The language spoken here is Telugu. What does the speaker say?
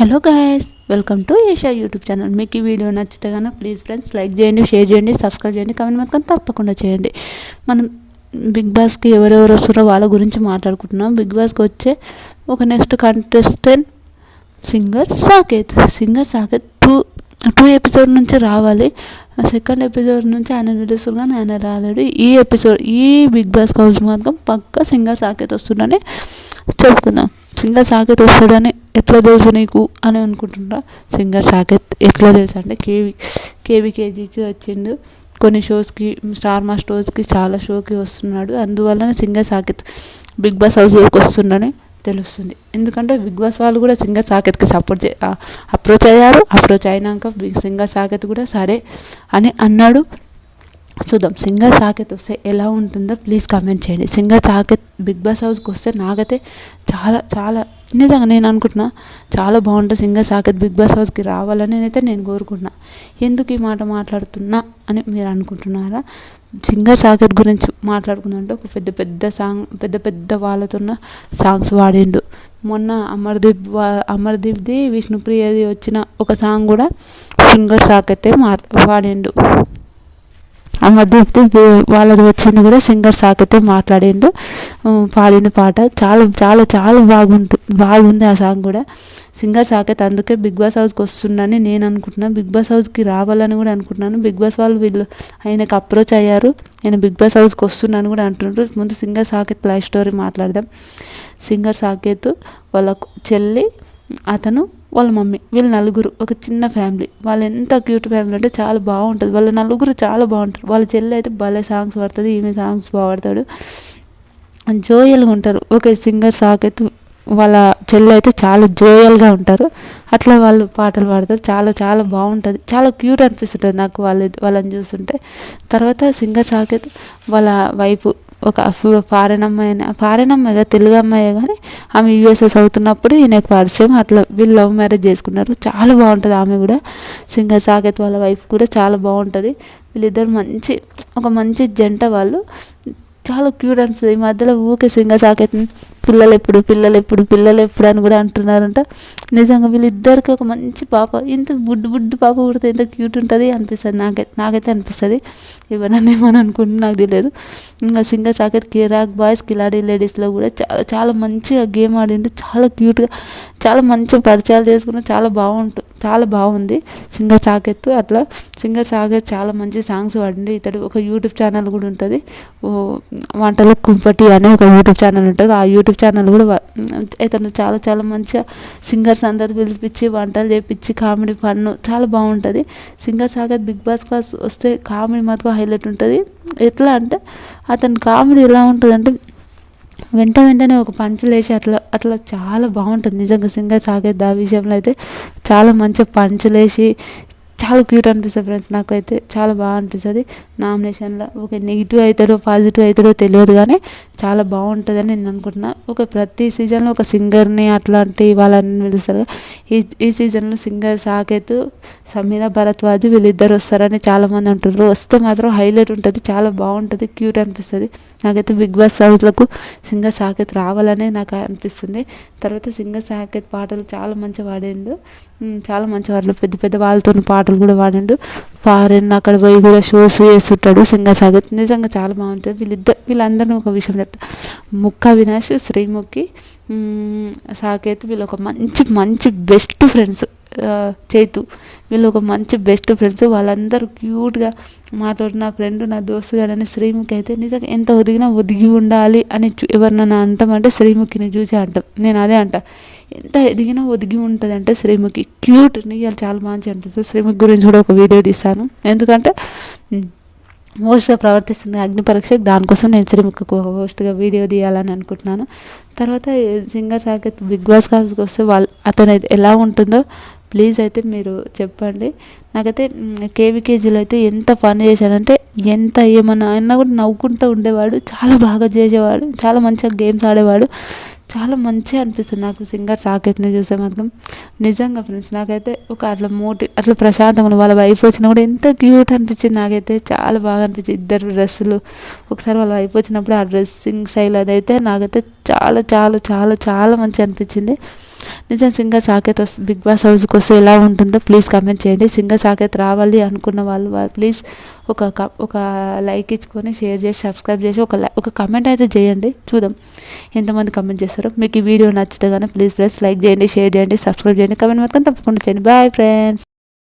Hello guys, welcome to Asia YouTube channel. మీకు ఈ వీడియో నచ్చితే కనుక ప్లీజ్ ఫ్రెండ్స్ లైక్ చేయండి, షేర్ చేయండి, సబ్స్క్రైబ్ చేయండి, కామెంట్ మాత్రం తప్పకుండా చేయండి. మనం బిగ్ బాస్కి ఎవరెవరు వస్తారో వాళ్ళ గురించి మాట్లాడుకుంటున్నాం. బిగ్ బాస్కి వచ్చే ఒక next contestant singer Saketh two episode నుంచి రావాలి. సెకండ్ ఎపిసోడ్ నుంచి ఆయన తెలుస్తుంది కానీ ఆయన రాలేడు. ఈ బిగ్ బాస్ హౌస్ మాత్రం పక్కా సింగర్ సాకేత్ వస్తుందని చెప్పుకుందాం. సింగర్ సాకేత్ వస్తాడని ఎట్లా తెలుసు నీకు అని అనుకుంటున్నా. సింగర్ సాకేత్ ఎట్లా తెలుసు అంటే కేబీకేజీకి వచ్చిండు, కొన్ని షోస్కి, స్టార్ మా షోస్కి, చాలా షోకి వస్తున్నాడు. అందువల్లనే సింగర్ సాకేత్ బిగ్ బాస్ హౌస్లోకి వస్తుండని తెలుస్తుంది. ఎందుకంటే బిగ్ బాస్ వాళ్ళు కూడా సింగర్ సాకేత్కి అప్రోచ్ అయ్యారు. అప్రోచ్ అయినాక సింగర్ సాకేత్ కూడా సరే అని అన్నాడు. చూద్దాం సింగర్ సాకేత్ వస్తే ఎలా ఉంటుందో ప్లీజ్ కామెంట్ చేయండి. సింగర్ సాకేత్ బిగ్ బాస్ హౌస్కి వస్తే నాకైతే చాలా చాలా నిజంగా నేను అనుకుంటున్నా చాలా బాగుంటుంది. సింగర్ సాకేత్ బిగ్ బాస్ హౌస్కి రావాలని అయితే నేను కోరుకుంటున్నా. ఎందుకు ఈ మాట మాట్లాడుతున్నా అని మీరు అనుకుంటున్నారా? సింగర్ సాకేత్ గురించి మాట్లాడుకున్నంటే ఒక పెద్ద పెద్ద వాళ్ళతోన్న సాంగ్స్ వాడిండు. మొన్న అమర్దీప్ది విష్ణుప్రియది వచ్చిన ఒక సాంగ్ కూడా సింగర్ సాకేతే వాడిండు. అమర్దీప్ది వాళ్ళది వచ్చింది కూడా సింగర్ సాకేతే మాట్లాడిండు, పాడిన పాట చాలా చాలా చాలా బాగుంది ఆ సాంగ్ కూడా. సింగర్ సాకేత్ అందుకే బిగ్ బాస్ హౌస్కి వస్తుండని నేను అనుకుంటున్నాను. బిగ్ బాస్ హౌస్కి రావాలని కూడా అనుకుంటున్నాను. బిగ్ బాస్ వాళ్ళు ఆయనకు అప్రోచ్ అయ్యారు. ఆయన బిగ్ బాస్ హౌస్కి వస్తున్నాను కూడా అంటున్నారు. ముందు సింగర్ సాకేత్ లైఫ్ స్టోరీ మాట్లాడదాం. సింగర్ సాకేత్ వాళ్ళ చెల్లి, అతను, వాళ్ళ మమ్మీ, వీళ్ళు నలుగురు ఒక చిన్న ఫ్యామిలీ. వాళ్ళు ఎంత క్యూట్ ఫ్యామిలీ అంటే చాలా బాగుంటుంది. వాళ్ళ నలుగురు చాలా బాగుంటారు. వాళ్ళ చెల్లి అయితే భలే సాంగ్స్ పాడుతుంది, ఈమె సాంగ్స్ బాగుపడతాడు, జోయల్గా ఉంటారు. ఓకే, సింగర్ సాకేత్ వాళ్ళ చెల్లి అయితే చాలా జోయల్గా ఉంటారు. అట్లా వాళ్ళు పాటలు పాడతారు, చాలా చాలా బాగుంటుంది, చాలా క్యూట్ అనిపిస్తుంటుంది నాకు వాళ్ళని చూస్తుంటే. తర్వాత సింగర్ సాకేత్ వాళ్ళ వైఫ్ ఒక ఫారెన్ అమ్మాయిగా, తెలుగు అమ్మాయి కానీ ఆమె యూఎస్ఎస్ అవుతున్నప్పుడు ఈయనకు పరిచయం. అట్లా వీళ్ళు లవ్ మ్యారేజ్ చేసుకున్నారు. చాలా బాగుంటుంది ఆమె కూడా. సింగర్ సాకేత్ వాళ్ళ వైఫ్ కూడా చాలా బాగుంటుంది. వీళ్ళిద్దరు మంచి జంట. వాళ్ళు చాలా క్యూట్ అనిపిస్తుంది. ఈ మధ్యలో ఊకే సింగర్ సాకేత్ని పిల్లలు ఎప్పుడు అని కూడా అంటున్నారంట. నిజంగా వీళ్ళిద్దరికి ఒక మంచి పాప, ఇంత బుడ్డు పాప పుడితే ఎంత క్యూట్ ఉంటుంది అనిపిస్తుంది నాకైతే అనిపిస్తుంది. ఎవరన్నా ఏమని అనుకుంటే నాకు తెలియదు. ఇంకా సింగర్ సాకేత్ కిరాక్ బాయ్స్ కిలాడీ లేడీస్లో కూడా చాలా చాలా మంచిగా గేమ్ ఆడిండు. చాలా క్యూట్గా, చాలా మంచి పరిచయాలు చేసుకుని చాలా బాగుంది సింగర్ సాకేత్. అట్లా సింగర్ సాకేత్ చాలా మంచి సాంగ్స్ పాడిండు. ఇతడు ఒక యూట్యూబ్ ఛానల్ కూడా ఉంటుంది, వంటలు కుంపటి అనే ఒక యూట్యూబ్ ఛానల్ ఉంటుంది. ఆ యూట్యూబ్ ఛానల్ కూడా ఇతను చాలా చాలా మంచిగా సింగర్స్ అందరు పిలిపించి వంటలు చేపించి కామెడీ ఫన్ చాలా బాగుంటుంది. Singer Saketh Bigg Boss class వస్తే కామెడీ మాత్రం హైలైట్ ఉంటుంది. ఎట్లా అంటే అతని కామెడీ ఎలా ఉంటుందంటే వెంటనే ఒక పంచులు వేసి అట్లా చాలా బాగుంటుంది నిజంగా. సింగర్ సాకేత్ ఆ విషయంలో అయితే చాలా మంచిగా పంచులు వేసి చాలా క్యూట్ అనిపిస్తుంది ఫ్రెండ్స్. నాకైతే చాలా బాగా అనిపిస్తుంది. నామినేషన్లో ఒక నెగిటివ్ అవుతాడో పాజిటివ్ అవుతాడో తెలియదు కానీ చాలా బాగుంటుందని నేను అనుకుంటున్నా. ప్రతి సీజన్లో ఒక సింగర్ని అట్లాంటి వాళ్ళని పిలుస్తారు. ఈ సీజన్లో సింగర్ సాకేత్, సమీరా భరద్వాజ్ వీళ్ళిద్దరు వస్తారని చాలామంది అంటున్నారు. వస్తే మాత్రం హైలైట్ ఉంటుంది, చాలా బాగుంటుంది, క్యూట్ అనిపిస్తుంది. నాకైతే బిగ్ బాస్ హౌస్లకు సింగర్ సాకేత్ రావాలనే నాకు అనిపిస్తుంది. తర్వాత సింగర్ సాకేత్ పాటలు చాలా మంచిగా పాడిండు, చాలా మంచి పాటలు, పెద్ద పెద్ద వాళ్ళతో పాటలు కూడా పాడిండు. ఫారెన్ అక్కడ పోయి కూడా షోస్ చేస్తుంటాడు సింగర్ సాకేత్. నిజంగా చాలా బాగుంటుంది. వీళ్ళందరినీ ఒక విషయం చెప్తా. ముక్క అవినాష్, శ్రీముఖి, సాకేత్ వీళ్ళు ఒక మంచి బెస్ట్ ఫ్రెండ్స్. చైతు వీళ్ళు ఒక మంచి బెస్ట్ ఫ్రెండ్స్. వాళ్ళందరూ క్యూట్గా మాట్లాడిన ఫ్రెండ్, నా దోస్తు గారని. శ్రీముఖి అయితే నిజంగా ఎంత ఒదిగి ఉండాలి అని ఎవరినైనా అంటామంటే శ్రీముఖిని చూసి అంటాం. నేను అదే అంట, ఎంత ఎదిగినా ఒదిగి ఉంటుంది అంటే శ్రీముఖి. క్యూట్ నీళ్ళు చాలా మంచిగా అనిపిస్తుంది. శ్రీముఖి గురించి కూడా ఒక వీడియో తీస్తాను, ఎందుకంటే మోస్ట్గా ప్రవర్తిస్తుంది అగ్ని పరీక్ష. దానికోసం నేను శ్రీముఖికి ఒక మోస్ట్గా వీడియో తీయాలని అనుకుంటున్నాను. తర్వాత సింగర్ సాకేత్ బిగ్ బాస్ హౌస్కి వస్తే అతను ఎలా ఉంటుందో ప్లీజ్ అయితే మీరు చెప్పండి. నాకైతే కేవీకేజీలో అయితే ఎంత ఫన్ చేశాడంటే, ఎంత ఏమన్నా అయినా కూడా నవ్వుకుంటూ ఉండేవాడు, చాలా బాగా చేసేవాడు, చాలా మంచిగా గేమ్స్ ఆడేవాడు. చాలా మంచిగా అనిపిస్తుంది నాకు సింగర్ సాకేత్ని చూస్తే మాత్రం. నిజంగా ఫ్రెండ్స్ నాకైతే ఒక అట్లా ప్రశాంతంగా వాళ్ళ వైఫ్ వచ్చినా కూడా ఎంత క్యూట్ అనిపించింది నాకైతే. చాలా బాగా అనిపించింది ఇద్దరు డ్రెస్సులు. ఒకసారి వాళ్ళ వైఫ్ వచ్చినప్పుడు ఆ డ్రెస్సింగ్ స్టైల్ అదైతే నాకైతే చాలా చాలా చాలా చాలా మంచిగా అనిపించింది. నిజం సింగర్ సాకేత్ బిగ్ బాస్ హౌస్కి వస్తే ఎలా ఉంటుందో ప్లీజ్ కమెంట్ చేయండి. సింగర్ సాకేత్ రావాలి అనుకున్న వాళ్ళు ప్లీజ్ ఒక లైక్ ఇచ్చుకొని షేర్ చేసి సబ్స్క్రైబ్ చేసి ఒక కమెంట్ అయితే చేయండి. చూద్దాం ఎంతమంది కమెంట్ చేస్తారో. మీకు ఈ వీడియో నచ్చితే కానీ ప్లీజ్ ఫ్రెండ్స్ లైక్ చేయండి, షేర్ చేయండి, సబ్స్క్రైబ్ చేయండి, కమెంట్ మాత్రం తప్పకుండా చేయండి. Bye friends.